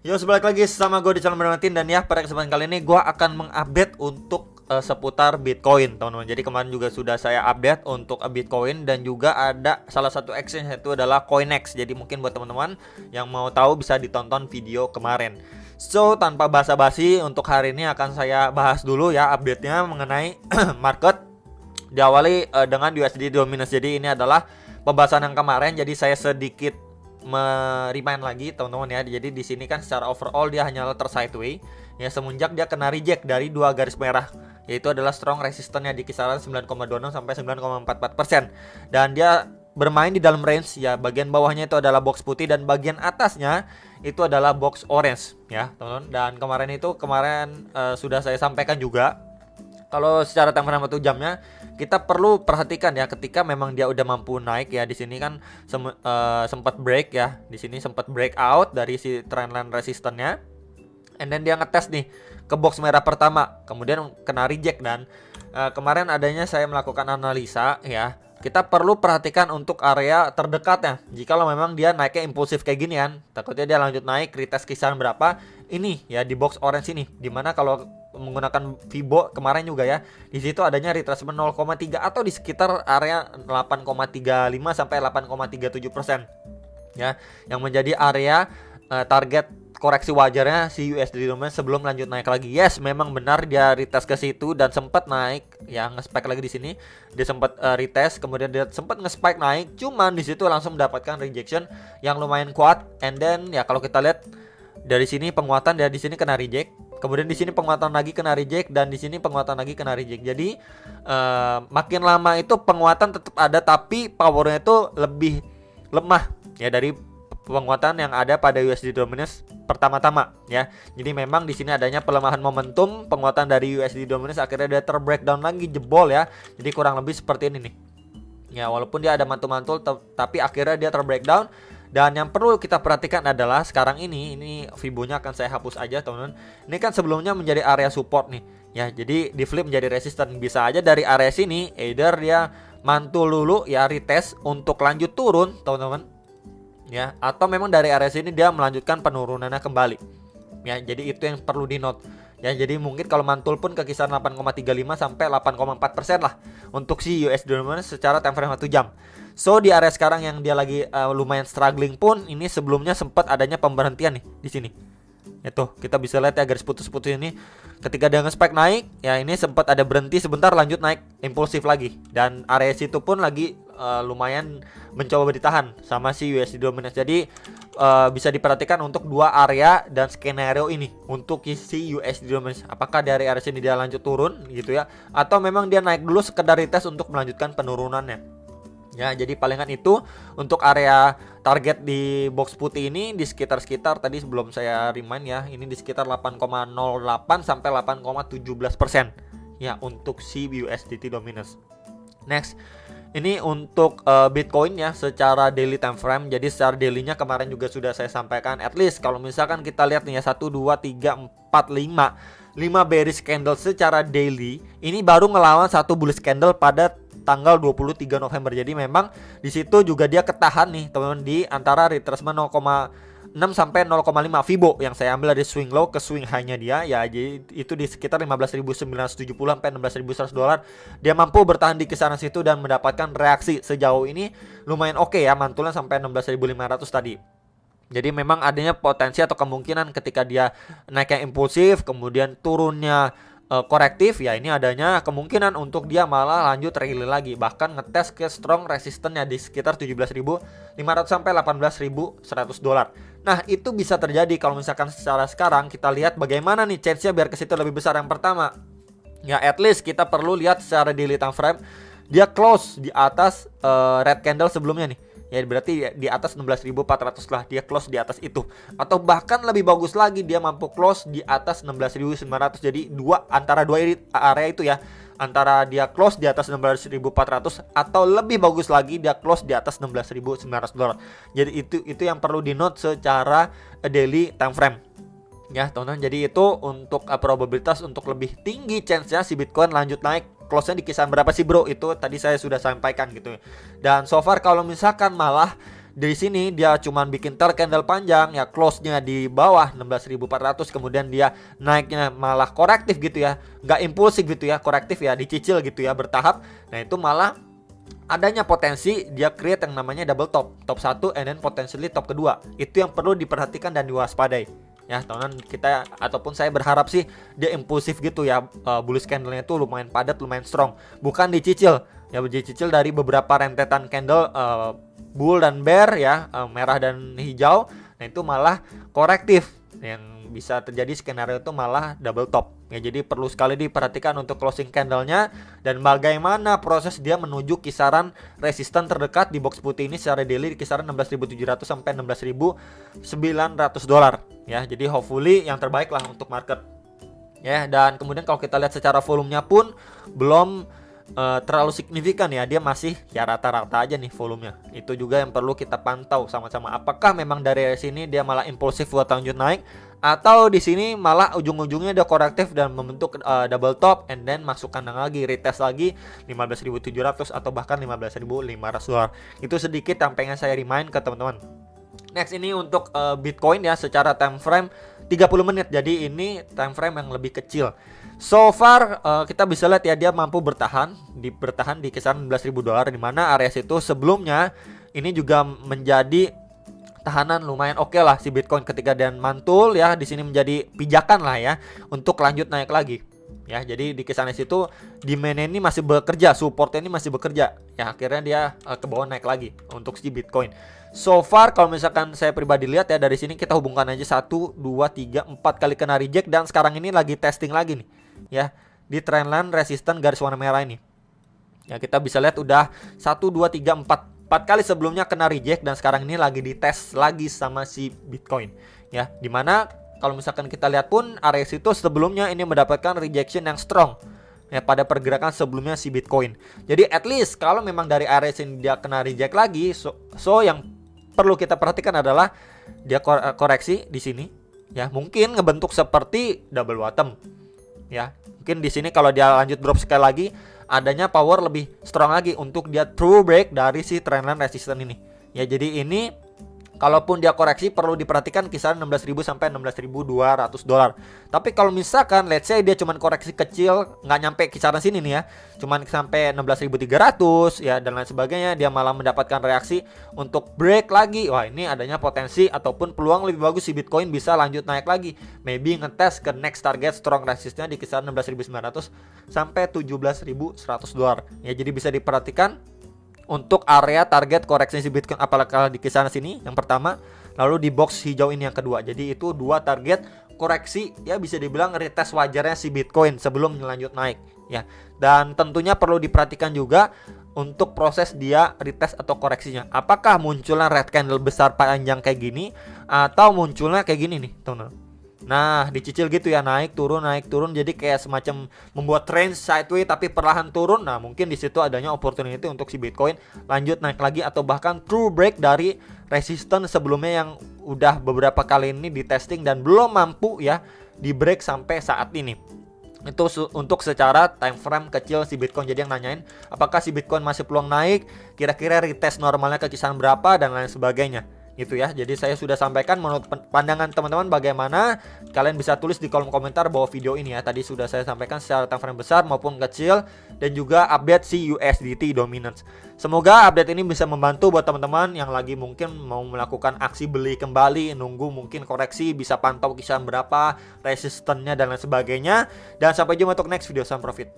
Yo, balik lagi sama gue di channel Martin. Dan ya, pada kesempatan kali ini gue akan mengupdate untuk seputar Bitcoin, teman-teman. Jadi kemarin juga sudah saya update untuk Bitcoin, dan juga ada salah satu exchange, yaitu adalah Coinex. Jadi mungkin buat teman-teman yang mau tahu bisa ditonton video kemarin. So, tanpa basa-basi, untuk hari ini akan saya bahas dulu ya update-nya mengenai market. Diawali dengan USD Dominance. Jadi ini adalah pembahasan yang kemarin, jadi saya sedikit remind lagi teman-teman ya. Jadi di sini kan secara overall dia hanyalah tersideways ya semenjak dia kena reject dari dua garis merah, yaitu adalah strong resistance-nya di kisaran 9,26 sampai 9,44%, dan dia bermain di dalam range ya. Bagian bawahnya itu adalah box putih dan bagian atasnya itu adalah box orange ya teman-teman. Dan kemarin sudah saya sampaikan juga, kalau secara time frame 1 jamnya kita perlu perhatikan ya, ketika memang dia udah mampu naik ya. Di sini kan sempat break ya, di sini sempat break out dari si trendline resistance-nya, and then dia ngetes nih ke box merah pertama, kemudian kena reject. Dan kemarin adanya saya melakukan analisa ya, kita perlu perhatikan untuk area terdekatnya. Jikalau memang dia naiknya impulsif kayak gini kan, takutnya dia lanjut naik retest kisaran berapa ini ya, di box orange ini, dimana kalau menggunakan Fibo kemarin juga ya, di situ adanya retracement 0,3 atau di sekitar area 8,35 sampai 8,37% ya, yang menjadi area target koreksi wajarnya si USD Dominance sebelum lanjut naik lagi. Yes, memang benar dia retest ke situ dan sempat naik ya, nge-spike lagi di sini. Dia sempat retest, kemudian dia sempat nge-spike naik, cuman di situ langsung mendapatkan rejection yang lumayan kuat. And then ya, kalau kita lihat dari sini penguatan, dia di sini kena reject, kemudian di sini penguatan lagi kena reject, dan di sini penguatan lagi kena reject. Jadi makin lama itu penguatan tetap ada, tapi powernya itu lebih lemah ya dari penguatan yang ada pada USD Dominance pertama-tama ya. Jadi memang di sini adanya pelemahan momentum penguatan dari USD Dominance, akhirnya dia terbreakdown lagi, jebol ya. Jadi kurang lebih seperti ini nih. Ya, walaupun dia ada mantul-mantul tapi akhirnya dia terbreakdown. Dan yang perlu kita perhatikan adalah sekarang ini Fibonya akan saya hapus aja teman-teman. Ini kan sebelumnya menjadi area support nih ya, jadi di flip menjadi resistance. Bisa aja dari area sini either dia mantul dulu ya, retest untuk lanjut turun teman-teman ya, atau memang dari area sini dia melanjutkan penurunannya kembali ya. Jadi itu yang perlu di note ya. Jadi mungkin kalau mantul pun ke kisaran 8,35 sampai 8,4% lah untuk si USD Dominance secara time frame 1 jam. So di area sekarang yang dia lagi lumayan struggling pun, ini sebelumnya sempat adanya pemberhentian nih di sini. Itu kita bisa lihat ya, garis putus-putus ini ketika dia nge-spike naik ya, ini sempat ada berhenti sebentar, lanjut naik impulsif lagi, dan area situ pun lagi lumayan mencoba ditahan sama si USD Dominance. Jadi bisa diperhatikan untuk dua area dan skenario ini untuk si USD Dominance, apakah dari area sini dia lanjut turun gitu ya, atau memang dia naik dulu sekedar retest untuk melanjutkan penurunannya. Ya, jadi palingan itu untuk area target di box putih ini di sekitar tadi sebelum saya remind ya, ini di sekitar 8,08 sampai 8,17% ya untuk si USDT Dominance. Next, ini untuk Bitcoin ya secara daily time frame. Jadi secara dailynya kemarin juga sudah saya sampaikan, at least kalau misalkan kita lihat nih ya, 1, 2, 3, 4, 5 bearish candle secara daily, ini baru ngelawan satu bullish candle pada tanggal 23 November. Jadi memang di situ juga dia ketahan nih teman-teman di antara retracement 0,6 sampai 0,5 Fibo yang saya ambil dari swing low ke swing high-nya dia ya. Jadi itu di sekitar 15.970 sampai 16.100 dolar. Dia mampu bertahan di kisaran situ dan mendapatkan reaksi sejauh ini lumayan oke ya, mantulnya sampai 16.500 tadi. Jadi memang adanya potensi atau kemungkinan ketika dia naiknya impulsif kemudian turunnya korektif ya, ini adanya kemungkinan untuk dia malah lanjut rally lagi, bahkan ngetes ke strong resistance-nya di sekitar 17.500 sampai 18.100 dolar. Nah, itu bisa terjadi kalau misalkan secara sekarang kita lihat bagaimana nih chance-nya biar ke situ lebih besar. Yang pertama ya, at least kita perlu lihat secara daily time frame, dia close di atas red candle sebelumnya nih. Ya berarti di atas 16.400 lah, dia close di atas itu. Atau bahkan lebih bagus lagi, dia mampu close di atas 16.900. Jadi antara dua area itu ya, antara dia close di atas 16.400 atau lebih bagus lagi dia close di atas 16.900 dolar. Jadi itu yang perlu di note secara daily time frame. Ya teman-teman, jadi itu untuk probabilitas untuk lebih tinggi chance-nya si Bitcoin lanjut naik close-nya di kisaran berapa sih bro? Itu tadi saya sudah sampaikan gitu. Dan so far kalau misalkan malah di sini dia cuman bikin tail candle panjang ya, close-nya di bawah 16.400, kemudian dia naiknya malah korektif gitu ya, nggak impulsif gitu ya, korektif ya, dicicil gitu ya, bertahap. Nah itu malah adanya potensi dia create yang namanya double top 1 and then potentially top kedua. Itu yang perlu diperhatikan dan diwaspadai ya teman-teman. Kita ataupun saya berharap sih dia impulsif gitu ya, bullish candle-nya itu lumayan padat, lumayan strong, bukan dicicil ya, dicicil dari beberapa rentetan candle bull dan bear ya, merah dan hijau. Nah itu malah korektif, yang bisa terjadi skenario itu malah double top ya. Jadi perlu sekali diperhatikan untuk closing candlenya dan bagaimana proses dia menuju kisaran resisten terdekat di box putih ini secara daily di kisaran 16.700 sampai 16.900 dolar ya. Jadi hopefully yang terbaik lah untuk market ya. Dan kemudian kalau kita lihat secara volumenya pun belum terlalu signifikan ya, dia masih ya rata-rata aja nih volumenya. Itu juga yang perlu kita pantau sama-sama, apakah memang dari sini dia malah impulsif buat lanjut naik, atau di sini malah ujung-ujungnya dia korektif dan membentuk double top and then masuk kandang lagi, retest lagi 15.700 atau bahkan 15.500 dolar. Itu sedikit yang pengen saya remind ke teman-teman. Next ini untuk Bitcoin ya, secara time frame 30 menit. Jadi ini time frame yang lebih kecil. So far kita bisa lihat ya, dia mampu bertahan di kisaran 16.000 dolar, di mana area situ sebelumnya ini juga menjadi tahanan lumayan oke lah si Bitcoin ketika dia mantul ya. Di sini menjadi pijakan lah ya untuk lanjut naik lagi. Ya, jadi di kisaran situ demand ini masih bekerja, supportnya ini masih bekerja. Ya, akhirnya dia ke bawah naik lagi untuk si Bitcoin. So far kalau misalkan saya pribadi lihat ya, dari sini kita hubungkan aja 1 2 3 4 kali kena reject, dan sekarang ini lagi testing lagi nih. Ya, di trendline resisten garis warna merah ini. Ya, kita bisa lihat udah 1 2 3 4 kali sebelumnya kena reject, dan sekarang ini lagi dites lagi sama si Bitcoin. Ya, dimana kalau misalkan kita lihat pun area situ sebelumnya ini mendapatkan rejection yang strong ya pada pergerakan sebelumnya si Bitcoin. Jadi at least kalau memang dari area sini dia kena reject lagi, so yang perlu kita perhatikan adalah dia koreksi di sini ya, mungkin ngebentuk seperti double bottom ya. Mungkin di sini kalau dia lanjut drop sekali lagi, adanya power lebih strong lagi untuk dia true break dari si trendline resistance ini ya. Jadi ini kalaupun dia koreksi perlu diperhatikan kisaran 16.000 sampai 16.200 dolar. Tapi kalau misalkan let's say dia cuman koreksi kecil, nggak nyampe kisaran sini nih ya, cuman sampai 16.300 ya dan lain sebagainya, dia malah mendapatkan reaksi untuk break lagi. Wah, ini adanya potensi ataupun peluang lebih bagus si Bitcoin bisa lanjut naik lagi. Maybe ngetes ke next target strong resistance di kisaran 16.900 sampai 17.100 dolar. Ya, jadi bisa diperhatikan untuk area target koreksi si Bitcoin apakah di kisaran sini yang pertama, lalu di box hijau ini yang kedua. Jadi itu dua target koreksi ya, bisa dibilang retest wajarnya si Bitcoin sebelum lanjut naik ya. Dan tentunya perlu diperhatikan juga untuk proses dia retest atau koreksinya, apakah munculnya red candle besar panjang kayak gini atau munculnya kayak gini nih teman-teman. Nah, dicicil gitu ya, naik turun, jadi kayak semacam membuat trend sideways tapi perlahan turun. Nah, mungkin di situ adanya opportunity untuk si Bitcoin lanjut naik lagi atau bahkan true break dari resistance sebelumnya yang udah beberapa kali ini di testing dan belum mampu ya di break sampai saat ini. Itu untuk secara time frame kecil si Bitcoin. Jadi yang nanyain apakah si Bitcoin masih peluang naik, kira-kira retest normalnya ke kisaran berapa dan lain sebagainya. Gitu ya. Jadi saya sudah sampaikan menurut pandangan teman-teman bagaimana. Kalian bisa tulis di kolom komentar bawah video ini ya. Tadi sudah saya sampaikan secara time frame besar maupun kecil, dan juga update si USDT dominance. Semoga update ini bisa membantu buat teman-teman yang lagi mungkin mau melakukan aksi beli kembali, nunggu mungkin koreksi, bisa pantau kisaran berapa resistennya dan lain sebagainya. Dan sampai jumpa untuk next video. Salam profit.